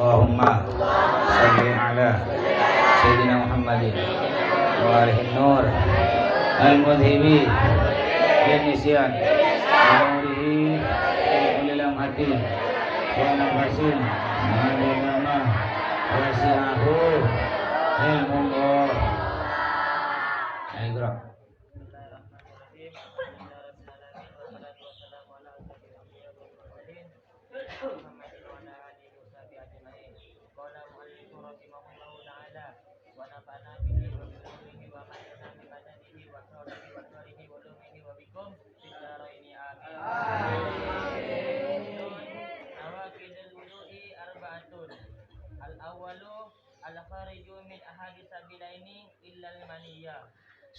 Allahumma salli ala Sayyidina Muhammadin wa alihi nur al-mudhibi bin-nisyan nurihi kulil amhatin wa nafasin ma'adinama wasi'ahu ilmullah. Ayo gerak.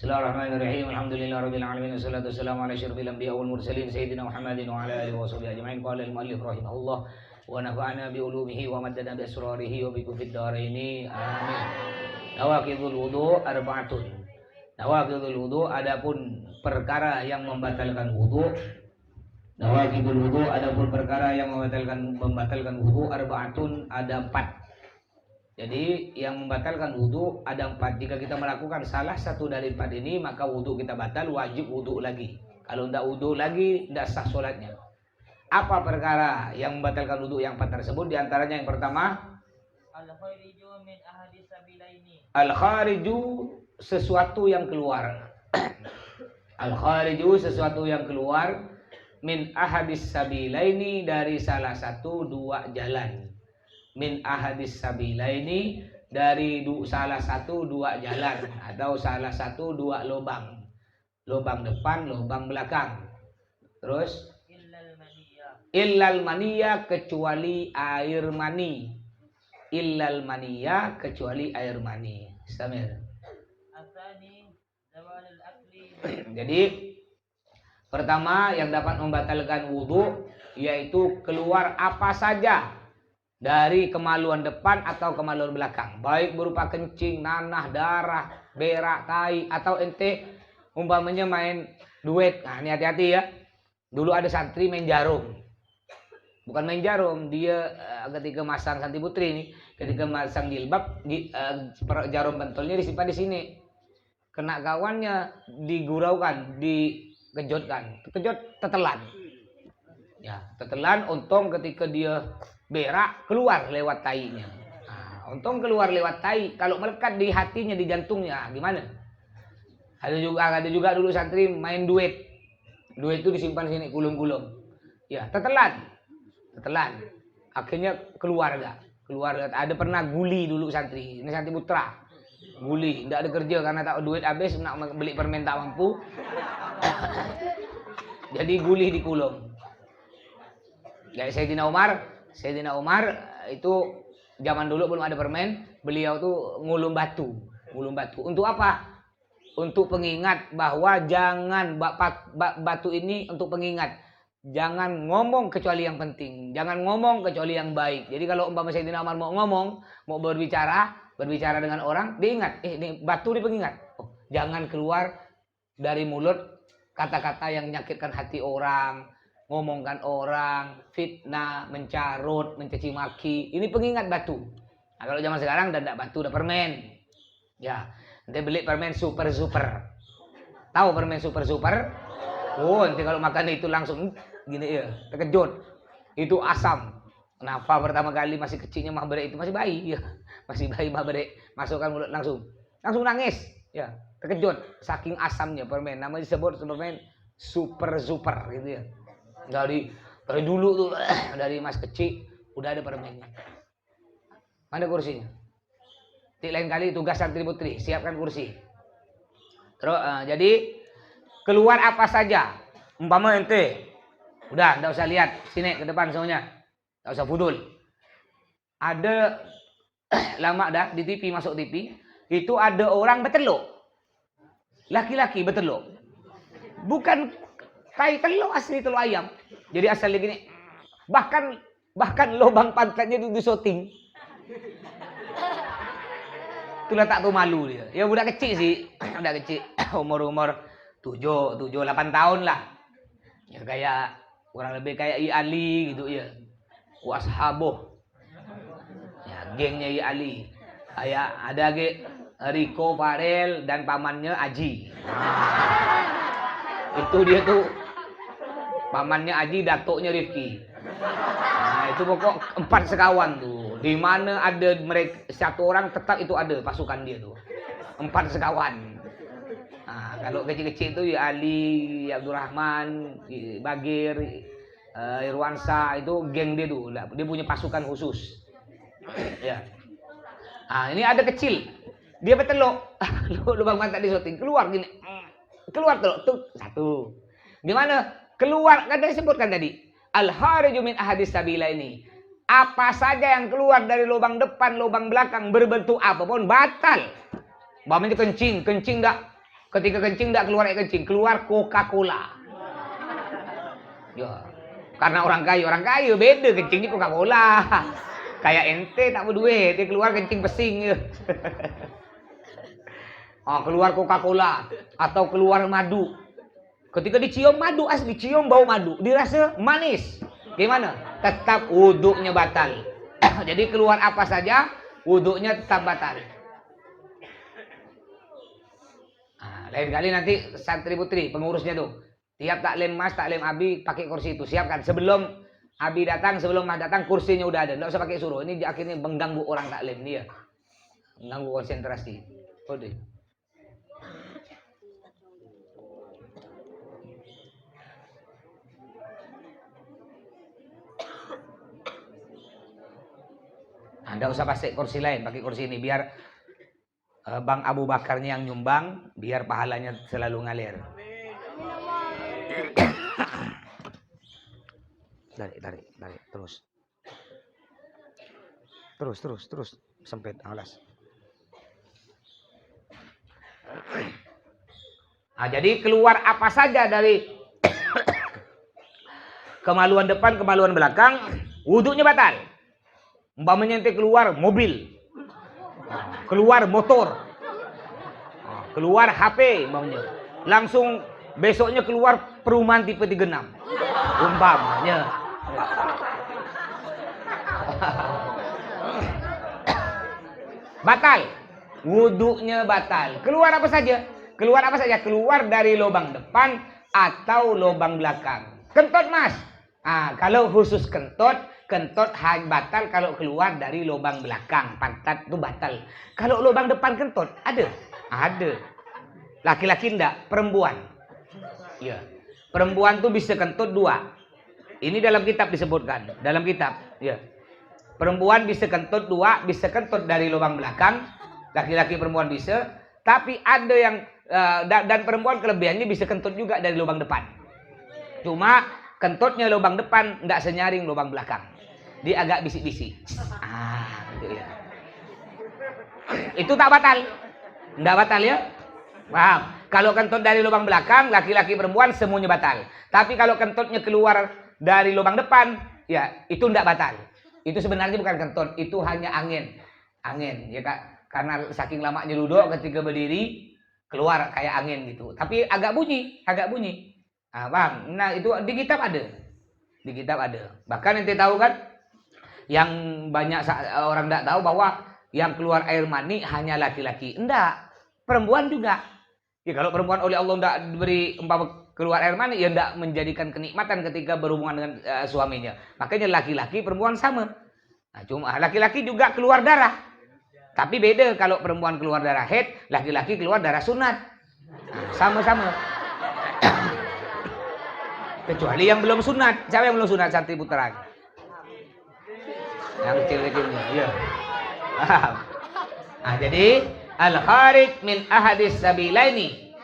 Bismillahirrahmanirrahim. Alhamdulillahirabbil alamin wassalatu wassalamu ala asyrofil anbiya'i wal mursalin sayyidina Muhammadin wa ala alihi washabihi ajmain. Qala al-muallif rahimahullah wa nafa'ana bi ulumihi wa maddana bi asrarihi wa bikum fid dharaini amin. Nawaqidul wudu arba'atun. Nawaqidul wudu adapun perkara yang membatalkan wudu. Nawaqidul wudu adapun perkara yang membatalkan wudu arba'atun ada 4. Jadi yang membatalkan wudu ada 4. Jika kita melakukan salah satu dari 4 ini, maka wudu kita batal, wajib wudu lagi. Kalau tidak wudu lagi, tidak sah sholatnya. Apa perkara yang membatalkan wudu yang 4 tersebut? Di antaranya yang pertama, al-khariju min ahadis sabilaini. Al-khariju sesuatu yang keluar. Al-khariju sesuatu yang keluar min ahadis sabilaini dari salah satu 2 jalan. Min ahadis sabilaini dari salah satu 2 jalan atau salah satu 2 lubang. Lubang depan, lubang belakang. Terus illal maniyya kecuali air mani. Illal maniyya kecuali air mani. Samir. Jadi pertama yang dapat membatalkan wudu yaitu keluar apa saja dari kemaluan depan atau kemaluan belakang, baik berupa kencing, nanah, darah, berak, tai, atau ente umpamanya main duet. Nah, ini hati-hati ya. Dulu ada santri main jarum. Bukan main jarum, dia ketika masang santri putri ini, ketika masang jilbab, jarum pentolnya disimpan di sini. Kena kawannya diguraukan, dikejutkan, tetelan. Ya, tetelan, untung ketika dia berak keluar lewat tainya. Nah, untung keluar lewat tai. Kalau melekat di hatinya, di jantungnya, gimana? Ada juga dulu santri main duet. Duet itu disimpan sini kulum-kulum. Ya, tetelan. Akhirnya keluar enggak? Keluar. Ada pernah guli dulu santri. Ini santri putra. Guli, enggak ada kerja karena tak duit habis, nak beli permen tak mampu. Jadi guli di kulum. Kayak Sayyidina Umar itu zaman dulu belum ada permen, beliau tuh ngulum batu. Untuk apa? Untuk pengingat bahwa jangan batu ini untuk pengingat. Jangan ngomong kecuali yang penting, jangan ngomong kecuali yang baik. Jadi kalau umpama Sayyidina Umar mau ngomong, mau berbicara dengan orang, diingat, ini batu ini pengingat. Oh, jangan keluar dari mulut kata-kata yang menyakitkan hati orang. Ngomongkan orang, fitnah, mencarut, mencaci maki. Ini pengingat batu. Nah, kalau zaman sekarang udah batu, udah permen. Ya, nanti beli permen super. Tahu permen super? Oh, nanti kalau makan itu langsung gini ya, terkejut. Itu asam. Kenapa pertama kali masih kecilnya mah bere itu masih bayi ya. Masih bayi mah bere, masukkan mulut langsung nangis. Ya, terkejut saking asamnya permen. Namanya disebut permen super gitu ya. Dari dulu tuh dari mas kecil udah ada permennya. Mana kursinya? Lain kali tugas santri putri siapkan kursi. Terus jadi keluar apa saja. Umpama ente udah enggak usah lihat sini ke depan semuanya. Enggak usah fudul. Ada lama dah di TV, masuk TV itu ada orang beteluk. Laki-laki beteluk. Bukan tai telur asli telur ayam. Jadi asalnya gini. Bahkan lubang pantatnya itu disoting. Itulah tak tahu malu dia. Ya budak kecil sih. Budak kecil. Umur 7, 8 tahun lah. Ya kayak kurang lebih kayak Ali gitu ya. Washaboh. gengnya Ali. Ada Rico Farel dan pamannya Aji. Itu dia tuh pamannya Aji, datuknya Rifki. Nah, itu pokok 4 sekawan tuh. Di mana ada mereka satu orang tetap itu ada pasukan dia tuh. 4 sekawan. Nah, kalau kecil-kecil itu ya Ali, Abdurrahman, Bagir, Irwansa, itu geng dia tuh. Dia punya pasukan khusus. Ya. Nah, ini ada kecil. Dia berteluk. Lubang mata di syuting. Keluar gini. Keluar tuh. 1. Gimana? Keluar. Kan disebutkan tadi. Al-hariju min ahadis sabila ini. Apa saja yang keluar dari lubang depan, lubang belakang, berbentuk apapun, batal. Umpamanya kencing enggak. Ketika kencing enggak keluar air kencing. Keluar Coca-Cola. Ya. Karena orang kaya beda kencingnya Coca-Cola. Kayak ente tak berduit, dia keluar kencing pesing. Keluar Coca-Cola atau keluar madu. Ketika dicium madu asli, cium bau madu, dirasa manis. Gimana? Tetap wuduknya batal. Jadi keluar apa saja, wuduknya tetap batal. Lain kali nanti santri putri pengurusnya tuh, tiap taklim mas, taklim abi pakai kursi itu, siapkan sebelum abi datang, sebelum mas datang kursinya udah ada, nggak usah pakai suruh. Ini akhirnya mengganggu orang taklim dia, mengganggu konsentrasi. Udah. Anda usah pakai kursi lain, pakai kursi ini biar Bang Abu Bakarnya yang nyumbang, biar pahalanya selalu ngalir. Tarik, terus, sempit, alas. Jadi keluar apa saja dari kemaluan depan, kemaluan belakang, wudhunya batal. Umpamanya nanti keluar mobil, keluar motor, keluar HP, umpamanya. Langsung besoknya keluar perumahan tipe 36. Umpamanya. Batal. Wudhunya batal. Keluar apa saja? Keluar dari lubang depan atau lubang belakang. Kentut mas. Kalau khusus kentut batal kalau keluar dari lubang belakang. Pantat itu batal. Kalau lubang depan kentut ada. Laki-laki enggak, perempuan. Ya. Perempuan tuh bisa kentut 2. Ini dalam kitab disebutkan. Dalam kitab, ya. Perempuan bisa kentut 2, bisa kentut dari lubang belakang. Laki-laki perempuan bisa. Tapi ada yang dan perempuan kelebihannya bisa kentut juga dari lubang depan. Cuma kentutnya lubang depan enggak senyaring lubang belakang. Dia agak bisik-bisik. Gitu ya. Itu tak batal. Enggak batal ya? Paham? Kalau kentut dari lubang belakang, laki-laki perempuan semuanya batal. Tapi kalau kentutnya keluar dari lubang depan, ya itu enggak batal. Itu sebenarnya bukan kentut, itu hanya angin. Ya Kak, karena saking lamanya duduk ketika berdiri keluar kayak angin gitu. Tapi agak bunyi. Paham? Nah, itu di kitab ada. Bahkan ente tahu kan, yang banyak orang enggak tahu bahwa yang keluar air mani hanya laki-laki. Enggak, perempuan juga. Ya kalau perempuan oleh Allah enggak diberi umpama keluar air mani, ya enggak menjadikan kenikmatan ketika berhubungan dengan suaminya. Makanya laki-laki perempuan sama. Nah, cuma laki-laki juga keluar darah. Tapi beda kalau perempuan keluar darah haid, laki-laki keluar darah sunat. Nah, sama-sama. Kecuali yang belum sunat. Siapa yang belum sunat santri putra? Yang kecil-kecilnya. Iya. Jadi al-kharij min ahadis sabilaini.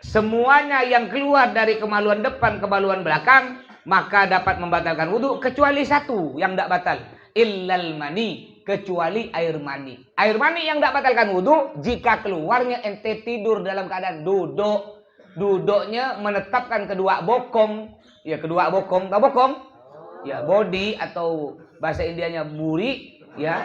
Semuanya yang keluar dari kemaluan depan, kemaluan belakang, maka dapat membatalkan wudhu kecuali satu yang tidak batal. Illal mani, kecuali air mani. Air mani yang tidak batalkan wudhu jika keluarnya ente tidur dalam keadaan duduk. Duduknya menetapkan kedua bokong. Ya, kedua bokong. Tahu bokong? Ya, body atau bahasa Indianya buri, ya.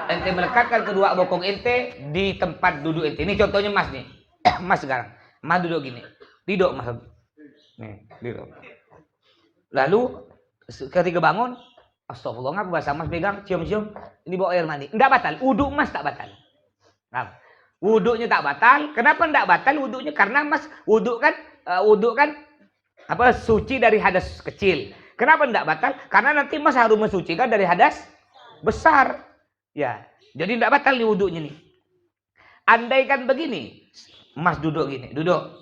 Ente melekatkan kedua bokong ente di tempat duduk ente. Ini contohnya Mas nih. Mas sekarang. Mas duduk gini. Tidur Mas. Nih, tidur. Lalu ketika bangun, Astagfirullah, ngapa bahasa mas pegang, cium-cium, ini bawa air mani. Enggak batal, wudhu mas tak batal. Nah, wudhunya tak batal. Kenapa enggak batal wudhunya? Karena mas wudhu kan apa suci dari hadas kecil. Kenapa enggak batal? Karena nanti mas harus mensucikan dari hadas besar. Ya, jadi enggak batal nih wudhunya nih. Andaikan begini, mas duduk gini, duduk.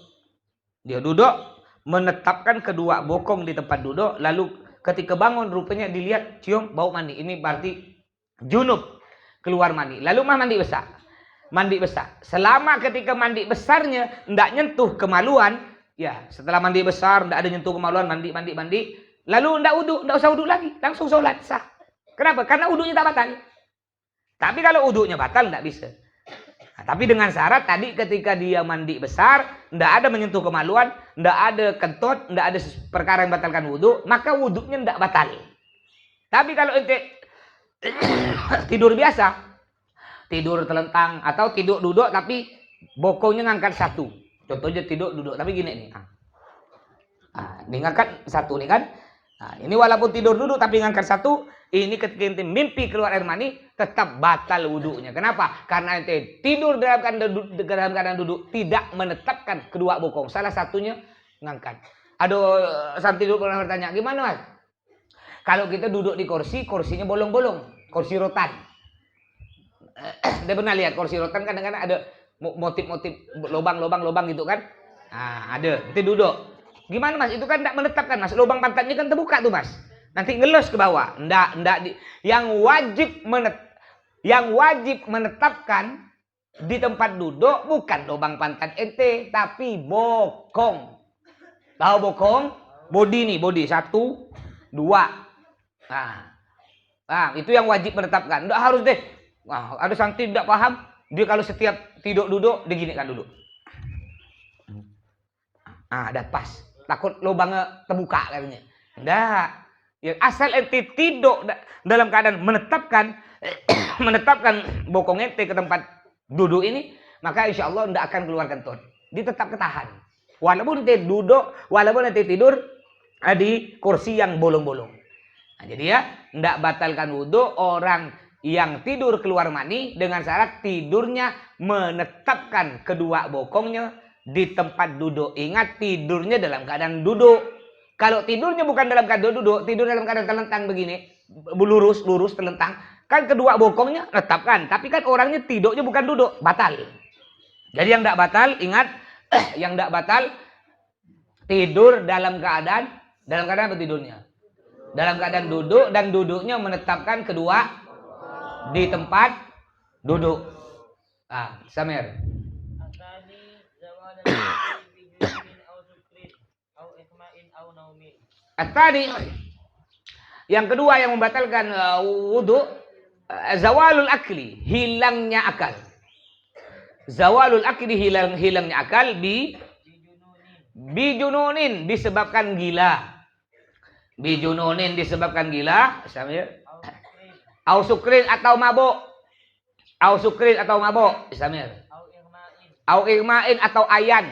Dia duduk, menetapkan kedua bokong di tempat duduk, lalu ketika bangun rupanya dilihat cium bau mani. Ini berarti junub, keluar mani. Lalu mah mandi besar. Mandi besar. Selama ketika mandi besarnya ndak nyentuh kemaluan, ya, setelah mandi besar ndak ada nyentuh kemaluan, mandi. Lalu ndak usah wudu lagi, langsung sholat sah. Kenapa? Karena wudunya tak batal. Tapi kalau wudunya batal ndak bisa. Nah, tapi dengan syarat tadi ketika dia mandi besar, ndak ada menyentuh kemaluan, ndak ada kentut, ndak ada perkara yang batalkan wudu, maka wudunya ndak batal. Tapi kalau ente tidur biasa, tidur telentang atau tidur duduk tapi bokongnya ngangkat satu. Contohnya tidur duduk tapi gini nih. Nah, ini ngangkat satu nih kan. Nah, ini walaupun tidur duduk tapi ngangkat satu, ini ketika ente mimpi keluar air mani tetap batal wudunya. Kenapa? Karena ente tidur dalam keadaan duduk tidak menetapkan kedua bokong. Salah satunya ngangkat. Aduh, santri dulu pernah bertanya, gimana mas? Kalau kita duduk di kursi, kursinya bolong-bolong, kursi rotan. Dia pernah lihat kursi rotan kadang-kadang ada motif-motif lubang-lubang gitu kan? Nah, ada. Kita duduk. Gimana mas? Itu kan tidak menetapkan mas. Lubang pantatnya kan terbuka tuh mas. Nanti ngelos ke bawah. Yang wajib menetapkan di tempat duduk bukan lubang pantat ente, tapi bokong. Tahu bokong? Body nih, body 1, 2. Nah, itu yang wajib menetapkan. Enggak harus deh. Wah, ada santri tidak paham, dia kalau setiap tidur duduk diginikan dulu. Ada pas. Takut lubangnya terbuka katanya. Enggak. Ya, asal ente tidur dalam keadaan menetapkan bokong ente ke tempat duduk ini, maka insya Allah tidak akan keluar kentut. Dia tetap ketahan. Walaupun ente duduk, walaupun ente tidur di kursi yang bolong-bolong. Nah, jadi ya, tidak batalkan wudhu orang yang tidur keluar mani dengan syarat tidurnya menetapkan kedua bokongnya di tempat duduk. Ingat, tidurnya dalam keadaan duduk. Kalau tidurnya bukan dalam keadaan duduk, tidur dalam keadaan telentang begini, lurus telentang, kan kedua bokongnya tetapkan. Tapi kan orangnya tidurnya bukan duduk, batal. Jadi yang tidak batal, ingat, yang tidak batal tidur dalam keadaan apa tidurnya? Dalam keadaan duduk dan duduknya menetapkan kedua di tempat duduk. Samir. Tadi yang kedua yang membatalkan wudu, zawalul akli, hilangnya akal. Zawalul akli, hilangnya akal bijununin, disebabkan gila. Bijununin disebabkan gila, Samir. Au sukrin atau mabuk. Au sukrin atau mabuk, Samir. Au irmain atau ayan.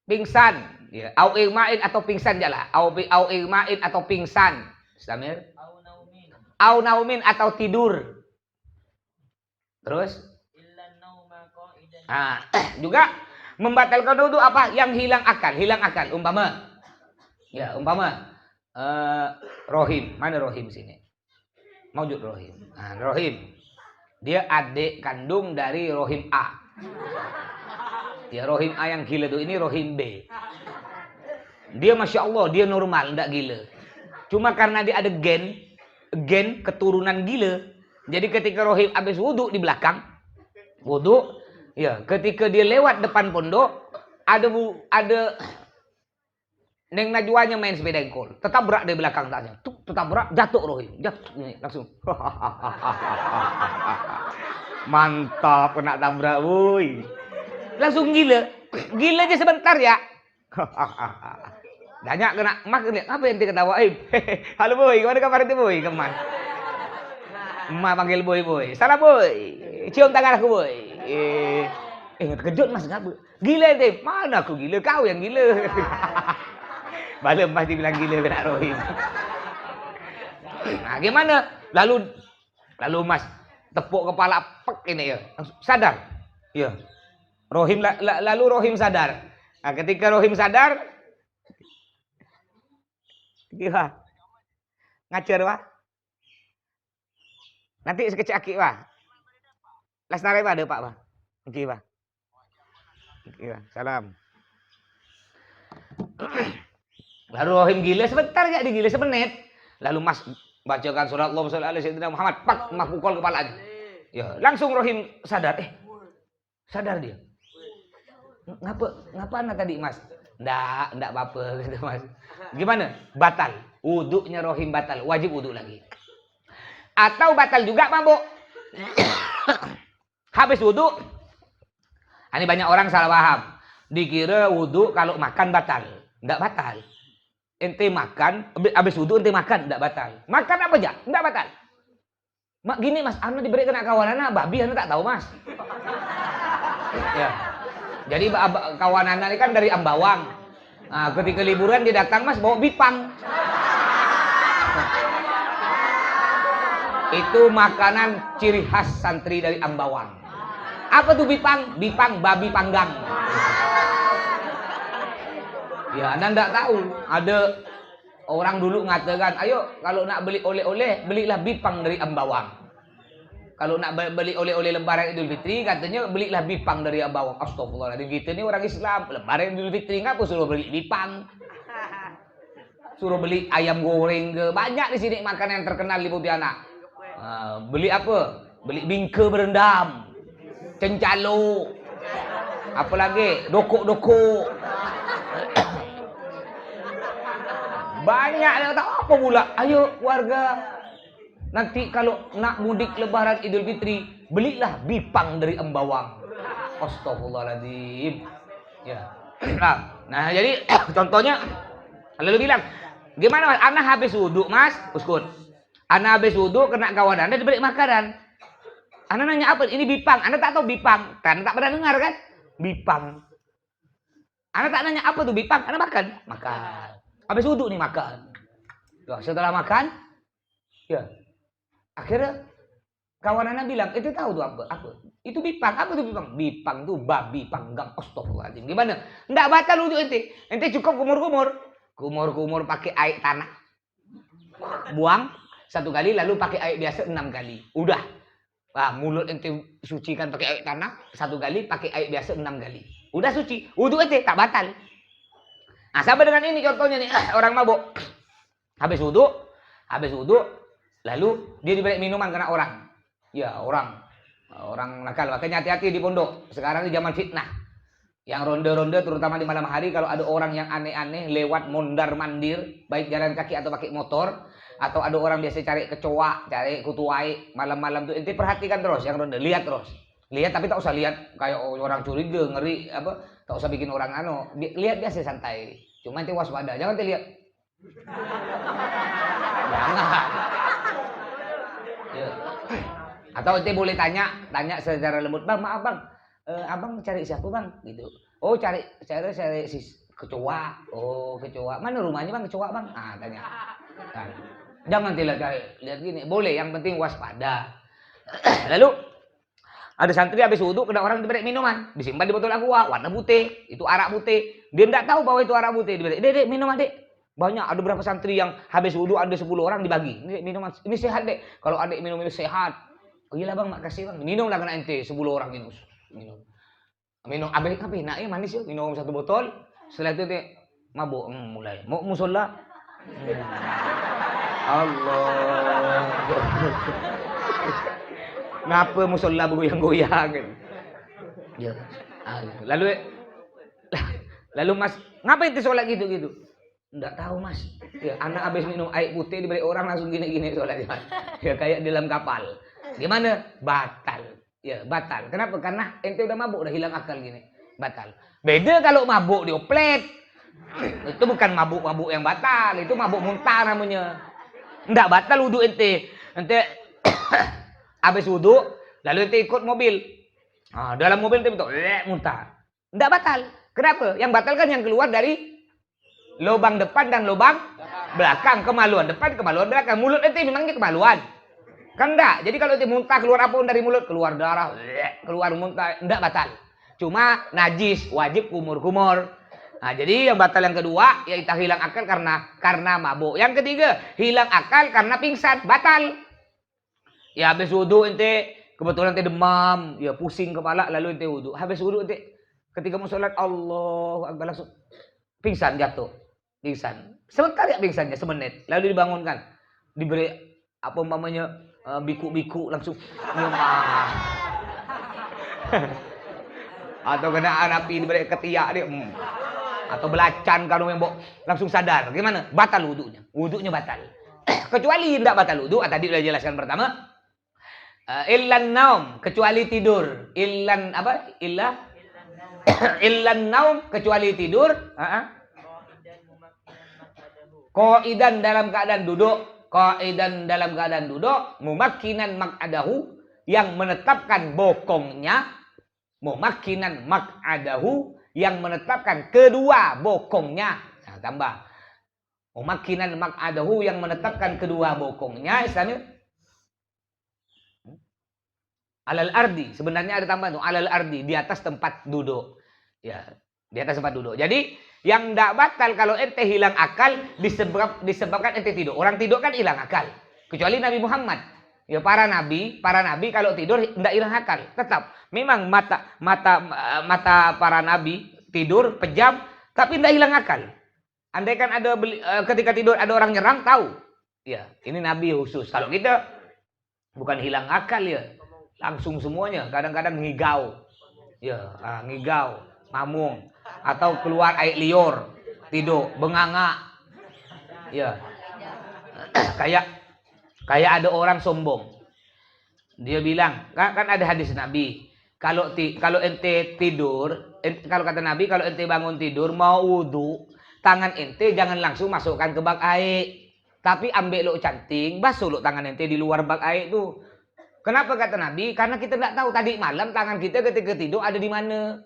Pingsan. Ya, au irmain atau pingsan jala. Au irmain atau pingsan. Samir. Au naumin atau tidur. Terus? Juga membatalkan wudu apa? Yang hilang akal. Umpama. Rohim. Mana Rohim sini? Maujud Rohim. Rohim. Dia adik kandung dari Rohim A. Ya, Rohim A yang gila itu, ini Rohim B. Dia Masya Allah, dia normal, tidak gila. Cuma karena dia ada gen keturunan gila. Jadi ketika Rohim habis wudhu di belakang, ya, ketika dia lewat depan pondok, ada Neng Najwanya main sepeda engkol, tertabrak dari belakang taknya, tertabrak, jatuh Rohim, jatuh ini langsung. Mantap, kena tabrak, woi. Langsung gila aja sebentar ya. Banyak kena mak lihat apa yang ketawa? Halo boy, gimana kabar itu boy? Keman. Emak panggil boy. Salah boy. Cium tangan aku boy. Terkejut mas ngapa? Gila ente. Mana aku gila? Kau yang gila. Malam pasti bilang gila kena Rohim. Nah, gimana? Lalu Mas tepuk kepala pek ini ya. Sadar. Ya. Lalu Rohim sadar. Nah, ketika Rohim sadar, gila. Ngajar wah. Nanti sekecak wah. Lestari Pak ada Pak Pak. Oke Pak. Oke Pak. Salam. Lalu Rohim gila sebentar ya digila semenit. Lalu Mas bacakan surat Allahumma sholli ala sayyidina Muhammad, pak Mas pukul kepalanya. Ya, langsung Rohim sadar. Sadar dia. Ngapa anak tadi Mas? Ndak apa-apa gitu Mas. Gimana? Batal. Wudunya Rohim batal, wajib wudu lagi. Atau batal juga mabuk. Habis wudu. Ini banyak orang salah paham. Dikira wudu kalau makan batal. Ndak batal. Ente makan, habis wudu ente makan, ndak batal. Makan apa aja? Ndak batal. Gini Mas, anu diberi kena kawanana, babi anu tak tahu Mas. Ya. Jadi kawanana ini kan dari Ambawang. Nah, ketika liburan dia datang Mas bawa bipang. Itu makanan ciri khas santri dari Ambawang. Apa tuh bipang? Bipang babi panggang. Ya, Anda enggak tahu. Ada orang dulu mengatakan, ayo kalau nak beli oleh-oleh, belilah bipang dari Ambawang. Kalau nak beli oleh-oleh lebaran Idul Fitri, katanya belilah bipang dari Ambawang. Astagfirullahaladzim, kita ini orang Islam. Lebaran Idul Fitri, ngapa suruh beli bipang? Suruh beli ayam goreng ke. Banyak di sini makanan yang terkenal di Pontianak. Beli apa? Beli bingke berendam, cencalo, apalagi doko-doko. Banyak yang tahu apa pula. Ayo warga, nanti kalau nak mudik lebaran Idul Fitri, belilah bipang dari Ambawang. Astagfirullahaladzim. Ya. Nah, jadi contohnya lalu bilang, gimana Mas? Ana habis wudhu Mas, Uskun. Ana habis wudhu kena kawan Anda diberi makanan. Ana nanya apa? Ini bipang. Anda tak tahu bipang. Karena tak pernah dengar kan? Bipang. Anda tak nanya apa tuh bipang? Anda makan. Makan. Habis wudhu nih makan. Loh, setelah makan, ya akhirnya kawan Anda bilang, itu tahu tuh apa? Itu bipang. Apa tuh bipang? Bipang tuh babi panggang. Astagfirullahaladzim. Gimana? Nggak batal wudhu ente. Ente cukup kumur-kumur. Kumur-kumur pakai air tanah. Buang 1 kali, lalu pakai air biasa 6 kali. Udah. Wah, mulut ente sucikan pakai air tanah 1 kali, pakai air biasa 6 kali. Udah suci. Wudhu ente tak batal. Nah, sama dengan ini contohnya nih, orang mabuk. Habis wudhu, lalu dia diberi minuman karena orang. Ya, orang nakal. Makanya hati-hati di pondok. Sekarang di zaman fitnah. Yang ronde-ronde terutama di malam hari, kalau ada orang yang aneh-aneh lewat mondar-mandir, baik jalan kaki atau pakai motor, atau ada orang biasa cari kecoa, cari kutuai malam-malam tuh, ente perhatikan terus yang ronde, lihat terus. Lihat tapi tak usah lihat kayak orang curiga, ngeri apa, tak usah bikin orang lihat biasa santai. Cuma ente waspada, jangan ente lihat. Jangan. Ya. Atau ente boleh tanya secara lembut, "Bang, maaf Bang. Abang cari siapa Bang?" gitu. "Oh, cari si kecoa." "Oh, kecoa. Mana rumahnya Bang kecoa Bang?" Ah, tanya. Kan. Jangan tidak cari, lihat gini. Boleh, yang penting waspada. Lalu ada santri habis wudhu kena orang diberi minuman, disimpan di botol aqua warna putih, itu arak putih. Dia tidak tahu bahwa itu arak putih. Diberi, "Dek, minum Dek." Banyak, ada berapa santri yang habis wudhu ada 10 orang dibagi. "Ini minuman, ini sehat Dek. Kalau Adek minum ini sehat." "Oh iyalah Bang, makasih Bang." "Minumlah kena ente 10 orang minum." Minum abis apa enaknya manis ya, minum 1 botol. Setelah itu dia mabuk, mulai mau musola. Allah. Ngapa musola bergoyang-goyang kan? Ya. Lalu Mas, ngapain itu sholat gitu? Enggak tahu Mas. Ya, anak habis minum air putih diberi orang langsung gini-gini sholatnya. Ya kayak di dalam kapal. Gimana? Batal. Ya, batal. Kenapa? Karena ente udah mabuk, udah hilang akal gini. Batal. Beda kalau mabuk dioplet. Itu bukan mabuk-mabuk yang batal, itu mabuk muntah namanya. Enggak batal wudu ente. Ente habis wudu, lalu ente ikut mobil. Nah, dalam mobil ente betul, muntah. Enggak batal. Kenapa? Yang batal kan yang keluar dari lubang depan dan lubang belakang kemaluan depan, kemaluan belakang. Mulut ente memangnya kemaluan. Kan enggak. Jadi kalau ente muntah keluar apapun dari mulut, keluar darah, keluar muntah, enggak batal. Cuma najis, wajib kumur-kumur. Nah, jadi yang batal yang kedua yaitu hilang akal karena mabuk. Yang ketiga, hilang akal karena pingsan, batal. Ya habis wudu ente kebetulan ente demam, ya pusing kepala lalu ente wudu. Habis wudu ente ketika mau sholat Allahu Akbar langsung pingsan jatuh. Pingsan. Sebentar ya pingsannya semenit, lalu dibangunkan. Diberi apa umpamanya biku-biku langsung nyemah. Atau kena api diberi ketiak dia. Atau belacan kalau membok langsung sadar. Gimana? Batal wudunya. Wudunya batal. Kecuali tidak batal wudu, tadi sudah jelaskan pertama. Illan naum, kecuali tidur. Illan apa? Illan naum, kecuali tidur. Qaidan dalam keadaan duduk. Qaidan dalam keadaan duduk. Mumakkinan mak'adahu, yang menetapkan bokongnya. Mumakkinan mak'adahu, yang menetapkan kedua bokongnya. Nah, tambah. Mumakkinan mak'adahu, yang menetapkan kedua bokongnya. Istilahnya alal ardi. Sebenarnya ada tambahan tuh, alal ardi, di atas tempat duduk. Ya, di atas tempat duduk. Jadi yang tidak batal kalau ente hilang akal disebabkan ente tidur. Orang tidur kan hilang akal. Kecuali Nabi Muhammad. Ya para nabi kalau tidur tidak hilang akal. Tetap memang mata para nabi tidur pejam tapi tidak hilang akal. Andai kan ada ketika tidur ada orang nyerang tahu. Ya, ini nabi khusus. Kalau kita bukan hilang akal ya. Langsung semuanya, kadang-kadang ngigau. Ya, ngigau, mamung atau keluar air liur, tidur, benganga. Ya. Kayak ada orang sombong. Dia bilang, kan ada hadis Nabi, kalau ente tidur, kalau kata Nabi, kalau ente bangun tidur mau wudu, tangan ente jangan langsung masukkan ke bak air, tapi ambil lo canting, basuh lo tangan ente di luar bak air itu. Kenapa kata Nabi? Karena kita tidak tahu tadi malam tangan kita ketika tidur ada di mana.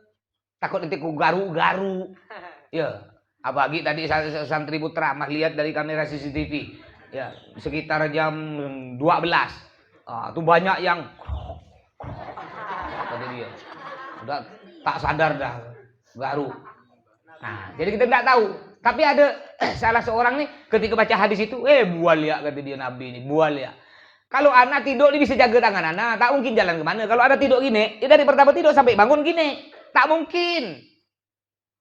Takut ente ku garu-garu. Ya, apalagi tadi santri putra mah lihat dari kamera CCTV. Ya, sekitar jam 12. Tuh banyak yang kata dia. Udah tak sadar dah, garu. Nah, jadi kita tidak tahu. Tapi ada salah seorang nih ketika baca hadis itu, bual ya kata dia Nabi ini, bual ya. Kalau anak tidur dia bisa jaga tangan anak, tak mungkin jalan kemana. Kalau ada tidur gini, dia dari pertama tidur sampai bangun gini, tak mungkin.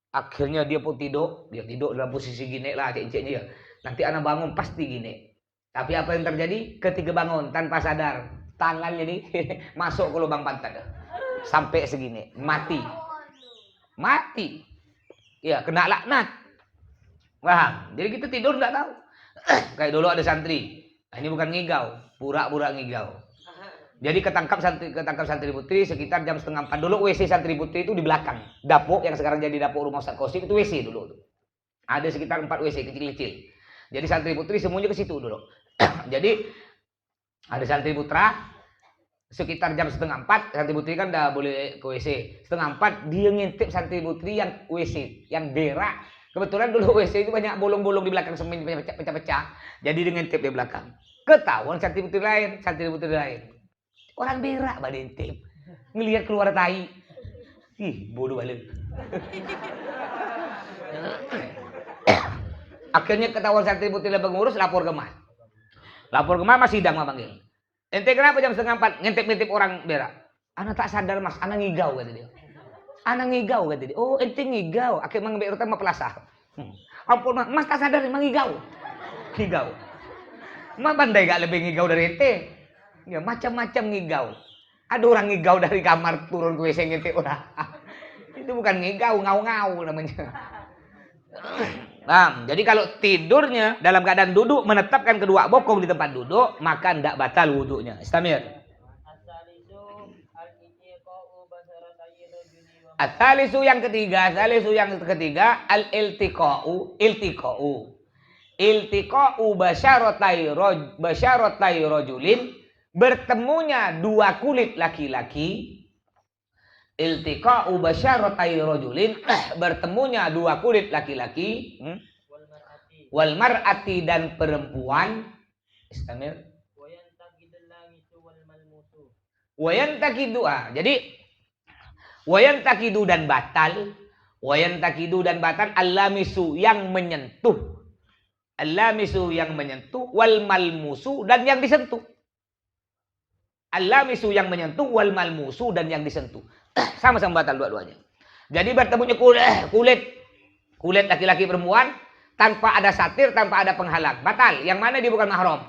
Akhirnya dia pun tidur, dia tidur dalam posisi gini lah, cek-ceknya ya. Nanti anak bangun pasti gini. Tapi apa yang terjadi? Ketika bangun tanpa sadar, tangannya nih masuk ke lubang pantat, sampai segini, mati. Ya kena laknat. Paham? Jadi kita tidur nggak tahu. Kayak dulu ada santri, ini bukan ngigau, pura-pura ngigau. Jadi ketangkap santri putri sekitar jam 3:30 dulu. WC santri putri itu di belakang dapur yang sekarang jadi dapur rumah Ustaz Kosim, itu WC dulu. Ada sekitar 4 WC kecil-kecil. Jadi santri putri semuanya ke situ dulu. Jadi ada santri putra sekitar jam 3:30, santri putri kan udah boleh ke WC. 3:30 dia ngintip santri putri yang WC, yang berak. Kebetulan dulu WC itu banyak bolong-bolong di belakang semen pecah-pecah. Jadi dia ngintip di belakang. Ketahuan santri putri lain. Orang berak pada intip. Ngelihat keluar tai. Ih, bodoh balik. Akhirnya ketahuan santri putri dan pengurus lapor ke mas. Mas sidang panggil. Ente kenapa jam 3:30 ngintip-ngintip orang berak? Anak tak sadar mas, anak ngigau kata dia. Oh ente ngigau. Akhirnya mengambil urutan sama pelasah. Ampun mas tak sadar emang ngigau. Mas pandai gak lebih ngigau dari ente? Ya macam-macam ngigau. Ada orang ngigau dari kamar turun ke WC ngintip orang. Itu bukan ngigau, ngau-ngau namanya. Nah, jadi kalau tidurnya dalam keadaan duduk menetapkan kedua bokong di tempat duduk, maka tidak batal wudunya. Istamir. At-talisu yang ketiga al-iltiqa'u. Iltiqa'u basyaratai rajulin, bertemunya dua kulit laki-laki. Iltiqa'u basyaratai rajulin, bertemunya dua kulit laki-laki. wal mar'ati dan perempuan. Istamir. Wayan takidu. Jadi wayan takidu dan batal. Wayan takidu dan batal allamisu yang menyentuh. Allamisu yang menyentuh wal malmusu dan yang disentuh. Allamisu yang menyentuh wal malmusu dan yang disentuh. Sama-sama batal dua-duanya. Jadi bertemunya kulit laki-laki perempuan tanpa ada satir, tanpa ada penghalang. Batal. Yang mana dia bukan mahram.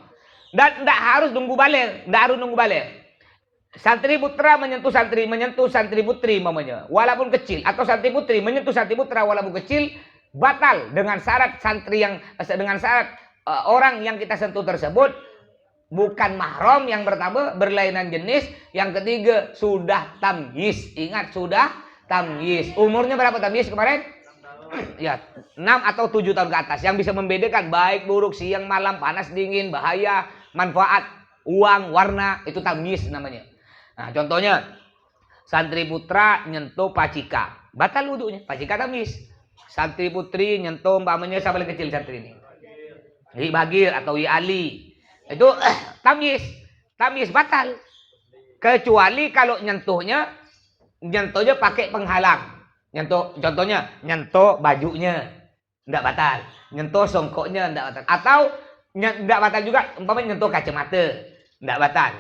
Dan tidak harus nunggu balik. Tidak harus nunggu balik. Santri putra menyentuh santri putri mamanya, walaupun kecil, atau santri putri menyentuh santri putra walaupun kecil, batal dengan syarat orang yang kita sentuh tersebut bukan mahram, yang pertama berlainan jenis, yang ketiga sudah tamyiz. Ingat, sudah tamyiz. Umurnya berapa tamyiz kemarin? Ya, 6 atau 7 tahun ke atas, yang bisa membedakan baik buruk, siang malam, panas dingin, bahaya, manfaat, uang, warna, itu tamyiz namanya. Nah, contohnya santri putra nyentuh pacika, batal wudunya, pacika tamyiz. Santri putri nyentuh umpamanya sampai kecil santri ini, Wi Bagir atau Wi Ali, itu tamyiz batal. Kecuali kalau nyentuhnya pakai penghalang. Contohnya nyentuh bajunya, enggak batal. Nyentuh songkoknya enggak batal. Atau enggak batal juga umpamanya nyentuh kacamata, enggak batal.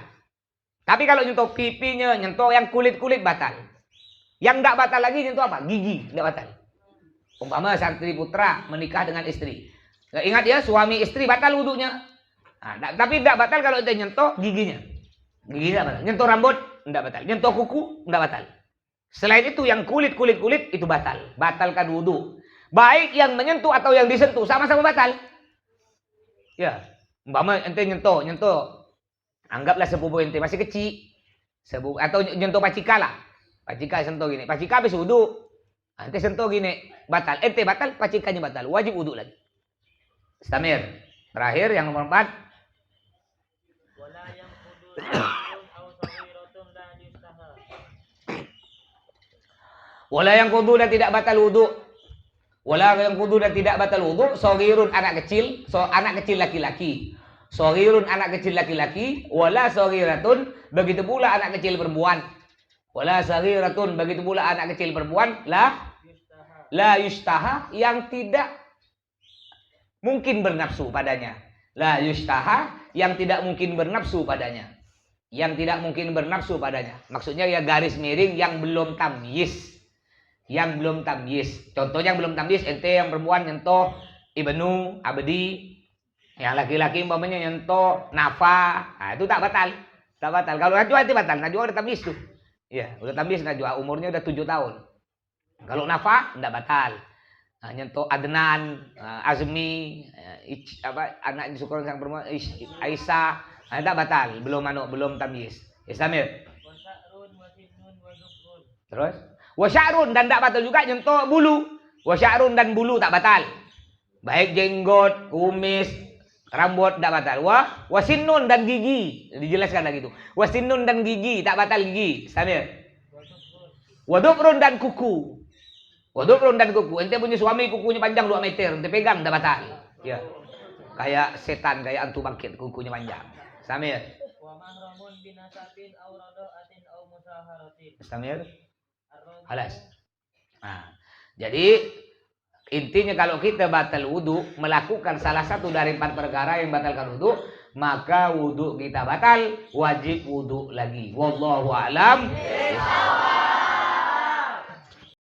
Tapi kalau nyentuh pipinya, nyentuh yang kulit-kulit batal. Yang enggak batal lagi nyentuh apa? Gigi, enggak batal. Umpama santri putra menikah dengan istri. Nah, ingat ya, suami istri batal wudunya. Nah, tapi enggak batal kalau dia nyentuh giginya. Gigi enggak batal. Nyentuh rambut enggak batal. Nyentuh kuku enggak batal. Selain itu yang kulit itu batal. Batalkan wudu. Baik yang menyentuh atau yang disentuh sama-sama batal. Ya, umpama ente nyentuh. Anggaplah sepupu ente masih kecil. Atau nyentuh pacika lah. Pacika sentuh gini. Pacika habis wudu. Ente sentuh gini, batal. Ente batal, pacikanya batal. Wajib wudu lagi. Istamir. Terakhir yang nomor 4. Wala yang kudu dan tidak batal wudu. Wala yang kudu dan tidak batal wudu. Shogirun anak kecil, anak kecil laki-laki. Shogirun anak kecil laki-laki, wala shogiratun, begitu pula anak kecil perempuan. Wala shogiratun, begitu pula anak kecil perempuan, la yustaha, yang tidak mungkin bernafsu padanya. La yustaha, yang tidak mungkin bernafsu padanya. Yang tidak mungkin bernafsu padanya. Maksudnya ya garis miring yang belum tamyiz. Yang belum tamyiz. Contohnya yang belum tamyiz, ente yang perempuan nyentuh ibnu, abdi. Yang laki-laki umpamanya nyentuh nafa, nah, itu tak batal. Tak batal. Kalau najwa itu batal. Najwa udah tamyiz tuh. Ya, udah tamyiz najwa, umurnya udah 7 tahun. Kalau nafa enggak batal. Nah, nyentuh Adnan, Azmi, anak disukuran sang perempuan Aisyah, nah, enggak batal, belum tamyiz. Istamir. Terus wasya'run, dan enggak batal juga nyentuh bulu. Wasya'run dan bulu tak batal. Baik jenggot, kumis, rambut tak batal. Wasinnun dan gigi. Dijelaskan lagi itu. Wasinnun dan gigi tak batal gigi. Sambil. Wadufrun dan kuku. Wadufrun dan kuku. Ente punya suami kukunya panjang 2 meter. Ente pegang tak batal. Ya. Kayak setan, kayak antu bangkit kukunya panjang. Sambil. Sambil. Halas. Nah, jadi intinya kalau kita batal wudu, melakukan salah satu dari 4 perkara yang batalkan wudu, maka wudu kita batal, wajib wudu lagi. Wallahu a'lam.